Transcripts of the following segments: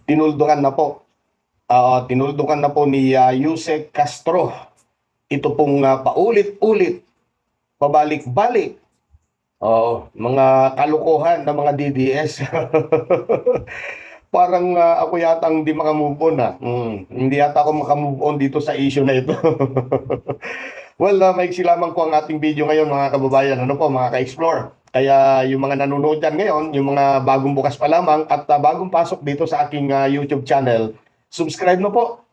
tinuldukan na po. Tinuldukan na po ni Yusek Castro. Ito pong paulit-ulit, pabalik-balik. Mga kalukuhan ng mga DDS. Parang ako yata hindi makamove on Hindi yata ako makamove on dito sa issue na ito. Well, maiksi lamang po ang ating video ngayon mga kababayan, ano po mga ka-explore. Kaya yung mga nanonood dyan ngayon, yung mga bagong bukas pa lamang at bagong pasok dito sa aking YouTube channel, subscribe na po.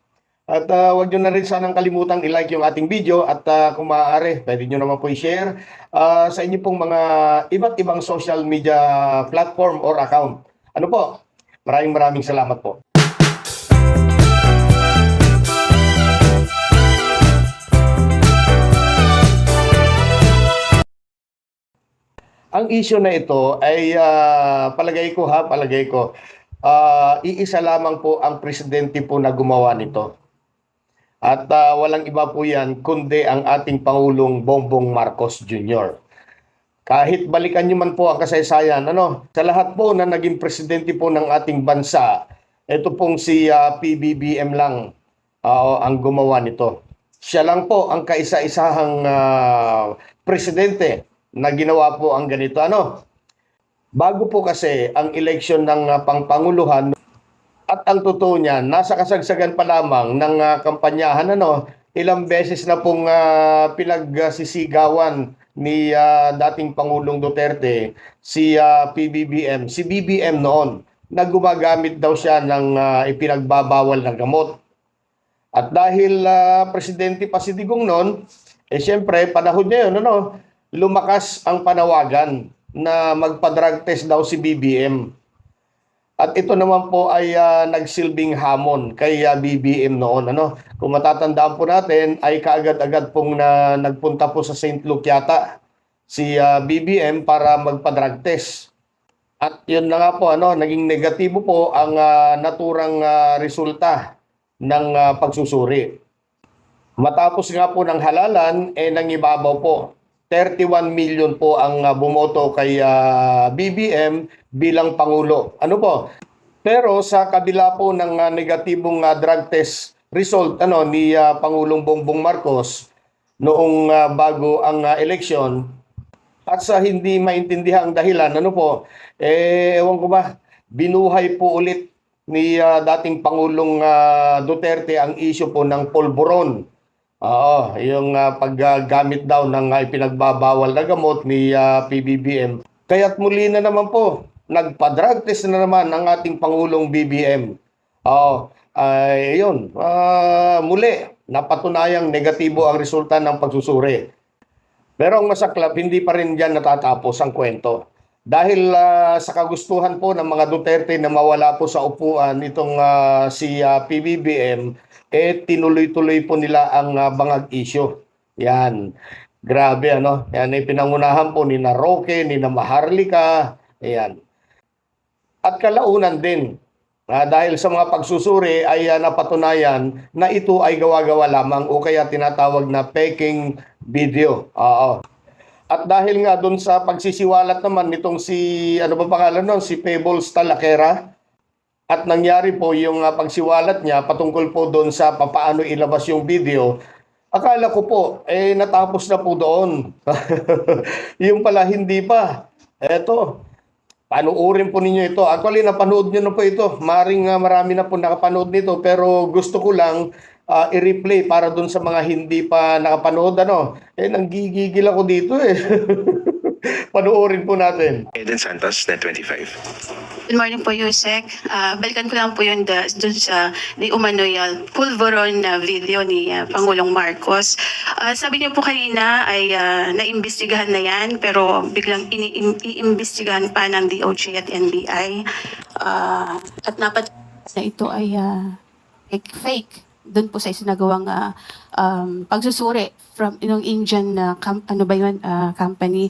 At huwag nyo na rin sanang kalimutang i-like yung ating video at kung maaari, pwede nyo naman po i-share sa inyo pong mga iba't ibang social media platform or account. Ano po? Maraming salamat po. Ang issue na ito ay palagay ko, iisa lamang po ang presidente po na gumawa nito. At walang iba po yan kundi ang ating Pangulong Bongbong Marcos Jr. Kahit balikan nyo man po ang kasaysayan, sa lahat po na naging presidente po ng ating bansa, ito pong si PBBM lang ang gumawa nito. Siya lang po ang kaisa-isahang presidente na ginawa po ang ganito. Bago po kasi ang eleksyon ng pangpanguluhan at ang totoo niyan, nasa kasagsagan pa lamang ng kampanyahan, ilang beses na pong pinagsisigawan ni dating Pangulong Duterte si PBBM, si BBM noon, na gumagamit daw siya ng ipinagbabawal na gamot. At dahil presidente pa si Digong noon, siyempre panahon niya yun, lumakas ang panawagan na magpa-drug test daw si BBM. At ito naman po ay nagsilbing hamon kay BBM noon. Kung matatandaan po natin, ay kaagad-agad pong nagpunta po sa St. Luke yata si BBM para magpa-drug test. At yun na nga po, naging negatibo po ang naturang resulta ng pagsusuri. Matapos nga po ng halalan, nangibabaw po. 31 million po ang bumoto kay BBM bilang Pangulo. Pero sa kabila po ng negatibong drug test result ni Pangulong Bongbong Marcos noong bago ang eleksyon, at sa hindi maintindihan ang dahilan, ewan ko ba, binuhay po ulit ni dating Pangulong Duterte ang issue po ng polvoron. Yung paggamit daw ng ipinagbabawal na gamot ni PBBM. Kaya't muli na naman po, nagpa-drug test na naman ang ating Pangulong BBM. Muli, napatunayang negatibo ang resulta ng pagsusuri. Pero ang masaklap, hindi pa rin dyan natatapos ang kwento. Dahil sa kagustuhan po ng mga Duterte na mawala po sa upuan itong si PBBM, tinuloy-tuloy po nila ang bangag issue. Yan. Grabe, Yan ay pinangunahan po ni na Roque, ni na Maharlika. Ayan. At kalaunan din, dahil sa mga pagsusuri ay napatunayan na ito ay gawa-gawa lamang o kaya tinatawag na faking video. At dahil nga doon sa pagsisiwalat naman nitong si, si Pebbles Talakera, at nangyari po yung pagsiwalat niya patungkol po doon sa papaano ilabas yung video, akala ko po, natapos na po doon. Yung pala hindi pa. Eto, panuorin po ninyo ito. Actually, napanood nyo na po ito. Maring marami na po nakapanood nito, pero gusto ko lang i-replay para doon sa mga hindi pa nakapanood. Nanggigigil ako dito Panuorin po natin. Eden Santos, Net25. Good morning po, Yusek. Balikan ko lang po yun dun sa di umano'y pulveron na video ni Pangulong Marcos. Sabi niyo po kanina ay naimbestigahan na yan, pero biglang iimbestigahan pa ng DOJ at NBI. At napat na ito ay fake doon po sa isinagawang pagsusuri from Indian company.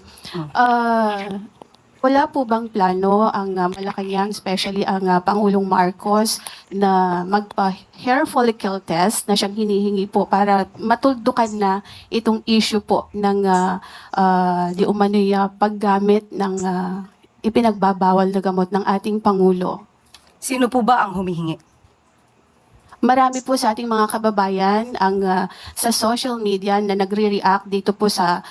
Wala po bang plano ang Malacanang, especially ang Pangulong Marcos, na magpa-hair follicle test na siyang hinihingi po para matuldukan na itong issue po ng di umano'y paggamit ng ipinagbabawal na gamot ng ating Pangulo? Sino po ba ang humihingi? Marami po sa ating mga kababayan ang sa social media na nagre-react dito po sa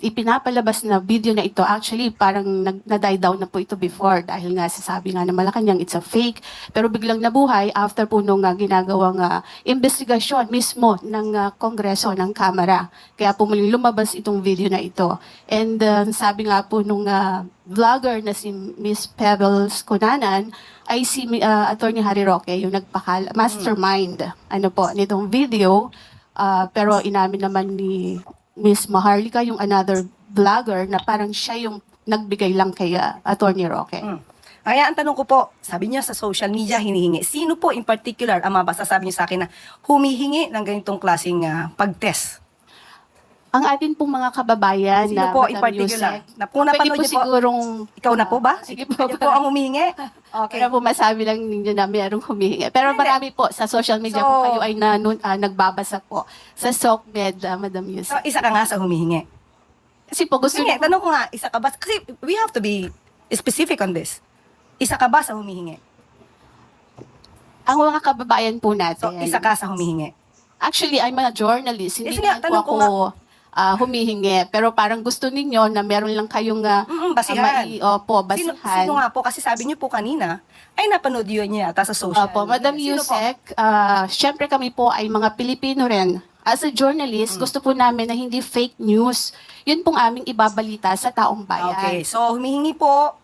ipinapalabas na video na ito. Actually, parang na-die down na po ito before dahil nga sasabi nga na Malacanang it's a fake. Pero biglang nabuhay after po nung ginagawang investigasyon mismo ng Kongreso, ng Kamara. Kaya po muling lumabas itong video na ito. And sabi nga po nung vlogger na si Miss Pebbles Cunanan, ay si Attorney Harry Roque, yung mastermind nitong video. Pero inamin naman ni Miss Maharlika, yung another vlogger, na parang siya yung nagbigay lang kay Attorney Roque. Kaya ang tanong ko po, sabi niya sa social media hinihingi. Sino po in particular ang masasabi niyo sa akin na humihingi ng ganitong klaseng pag-test? Ang atin pong mga kababayan Sino na po in Madam particular? Yusek, Na po napanood pwede po niyo po? sigurong... Ikaw na po ba? Sige po. Kayo po ang humihingi? Okay. Kaya po masabi lang ninyo na mayroong humihingi. Pero Hindi. marami po sa social media So- kung kayo ay nagbabasa po sa SOCMED, Madam So, Yusek. isa ka nga sa humihingi. Kasi po gusto Sige, niyo tanong ko nga, isa ka ba? Kasi we have to be specific on this. Isa ka ba sa humihingi? ang mga kababayan po natin. So, isa ka sa humihingi. Actually, I'm a journalist. Hindi Sige, naman po tanong ko ako humihingi. Pero parang gusto ninyo na meron lang kayong Basihan. basihan. Sino nga po? Kasi sabi niyo po kanina, ay napanood yun niya yata sa social Opo, Madam Sino po? Yusek, syempre kami po ay mga Pilipino rin. As a journalist, gusto po namin na hindi fake news. Yun pong aming ibabalita sa taong bayan. Okay, so humihingi po.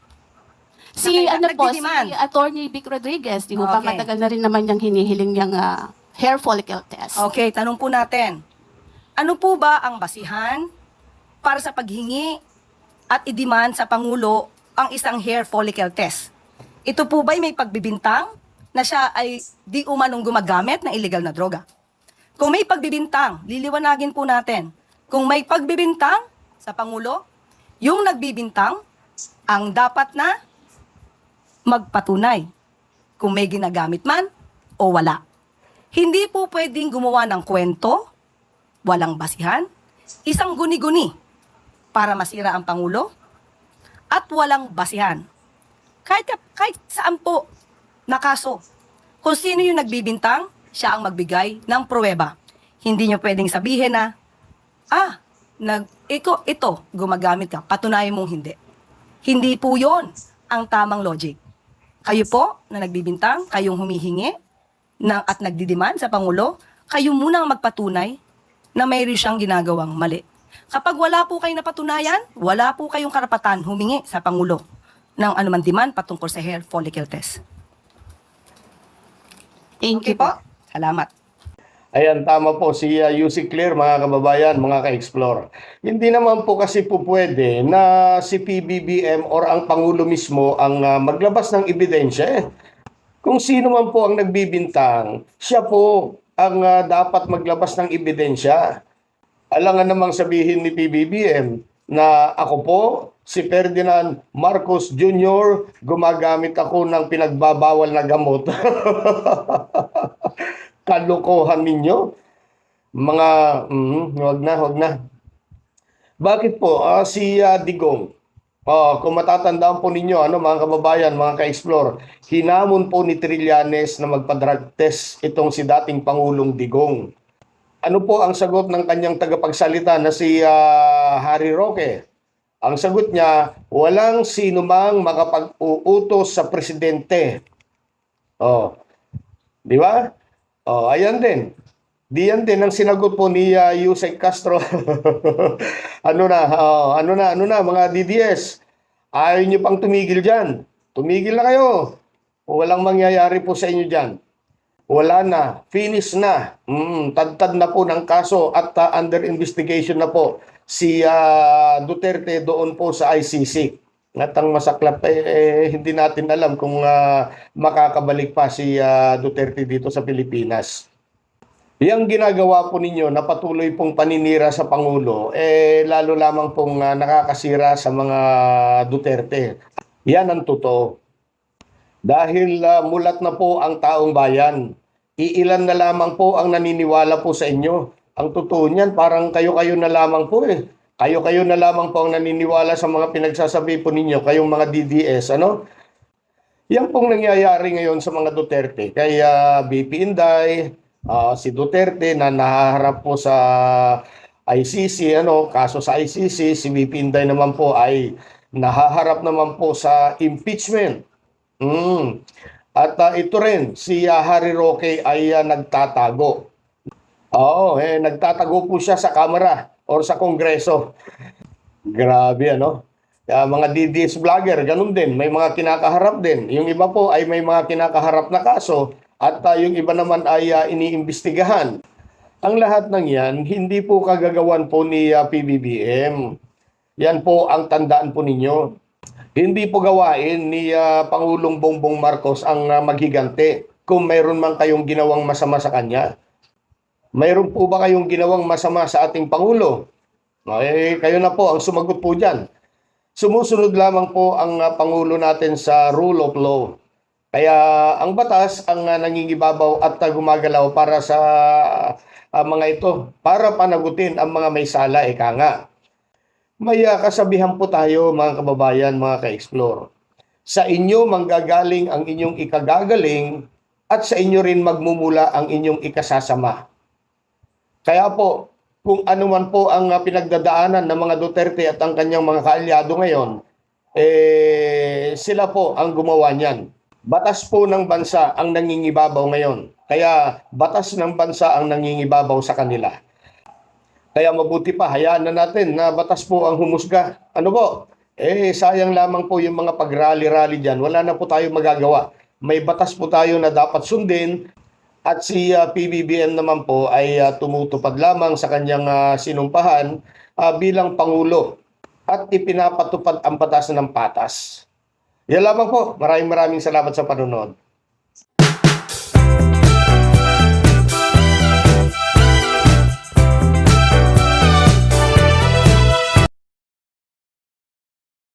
Si Nagdidiman. si Attorney Vic Rodriguez, di ho ba Okay. matagal na rin naman niyang hinihiling niyang hair follicle test. Okay, tanong po natin. Ano po ba ang basihan para sa paghingi at i-demand sa Pangulo ang isang hair follicle test? Ito po ba'y may pagbibintang na siya ay di umanong gumagamit ng illegal na droga? Kung may pagbibintang, liliwanagin po natin. Kung may pagbibintang sa Pangulo, yung nagbibintang ang dapat na magpatunay kung may ginagamit man o wala. Hindi po pwedeng gumawa ng kwento, walang basihan, isang guni-guni para masira ang Pangulo, at walang basihan. Kahit saan po na kaso, kung sino yung nagbibintang, siya ang magbigay ng pruweba. Hindi nyo pwedeng sabihin na, ito, gumagamit ka, patunayan mong hindi. Hindi po yon ang tamang logic. Kayo po na nagbibintang, kayong humihingi at nagdidiman sa Pangulo, kayo muna ang magpatunay na mayroon siyang ginagawang mali. Kapag wala po kayong napatunayan, wala po kayong karapatan humingi sa Pangulo ng anuman demand patungkol sa hair follicle test. Thank Okay you po? Salamat. Ayan, tama po si UC Clear, mga kababayan, mga ka-explore. Hindi naman po kasi po pwede na si PBBM or ang Pangulo mismo ang maglabas ng ebidensya. Kung sino man po ang nagbibintang, siya po ang dapat maglabas ng ebidensya. Alangan namang sabihin ni PBBM na ako po, si Ferdinand Marcos Jr., gumagamit ako ng pinagbabawal na gamot. Kalokohan ninyo. Mga, wag na. Bakit po? Si Digong, kung matatandaan po ninyo, mga kababayan, mga ka-explore, hinamon po ni Trillanes na magpa-drug test itong si dating Pangulong Digong. Ano po ang sagot ng kanyang tagapagsalita na si Harry Roque? Ang sagot niya, walang sinumang makapag-uutos sa presidente. Di ba? Ayan din. Diyan din ang sinagot po ni Yusek Castro. ano na mga DDS. Ayaw niyo pang tumigil diyan. Tumigil na kayo. Walang mangyayari po sa inyo diyan. Wala na, finish na. Tadtad na po ng kaso at under investigation na po si Duterte doon po sa ICC. At ang masaklap hindi natin alam kung makakabalik pa si Duterte dito sa Pilipinas. Yang ginagawa po ninyo na patuloy pong paninira sa Pangulo, lalo lamang pong nakakasira sa mga Duterte. Yan ang totoo. Dahil mulat na po ang taong bayan, iilan na lamang po ang naniniwala po sa inyo. Ang totoo niyan, parang kayo-kayo na lamang po Kayo-kayo na lamang po ang naniniwala sa mga pinagsasabi po ninyo, kayong mga DDS, Yan pong nangyayari ngayon sa mga Duterte. Kaya BP Inday, si Duterte na nahaharap po sa ICC, kaso sa ICC, si BP Inday naman po ay nahaharap naman po sa impeachment. At ito rin, si Harry Roque ay nagtatago. Oo, nagtatago po siya sa Kamara or sa Kongreso. Grabe, mga DDS vlogger, ganun din. May mga kinakaharap din. Yung iba po ay may mga kinakaharap na kaso at yung iba naman ay iniimbestigahan. Ang lahat ng yan, hindi po kagagawan po ni PBBM. Yan po ang tandaan po ninyo. Hindi po gawain ni Pangulong Bongbong Marcos ang maghigante kung mayroon man kayong ginawang masama sa kanya. Mayroon po ba kayong ginawang masama sa ating Pangulo? Kayo na po ang sumagot po dyan. Sumusunod lamang po ang Pangulo natin sa rule of law. Kaya ang batas ang nangingibabaw at gumagalaw para sa mga ito, para panagutin ang mga may sala, ika nga. May kasabihan po tayo mga kababayan, mga ka-explore. Sa inyo manggagaling ang inyong ikagagaling at sa inyo rin magmumula ang inyong ikasasama. Kaya po, kung ano man po ang pinagdadaanan ng mga Duterte at ang kanyang mga kaalyado ngayon, sila po ang gumawa niyan. Batas po ng bansa ang nangingibabaw ngayon. Kaya batas ng bansa ang nangingibabaw sa kanila. Kaya mabuti pa, hayaan na natin na batas po ang humusga. Ano po? Sayang lamang po yung mga pag-rally-rally dyan. Wala na po tayo magagawa. May batas po tayo na dapat sundin. At si PBBM naman po ay tumutupad lamang sa kanyang sinumpahan bilang Pangulo at ipinapatupad ang batas ng patas. Yan lamang po. Maraming salamat sa panonood.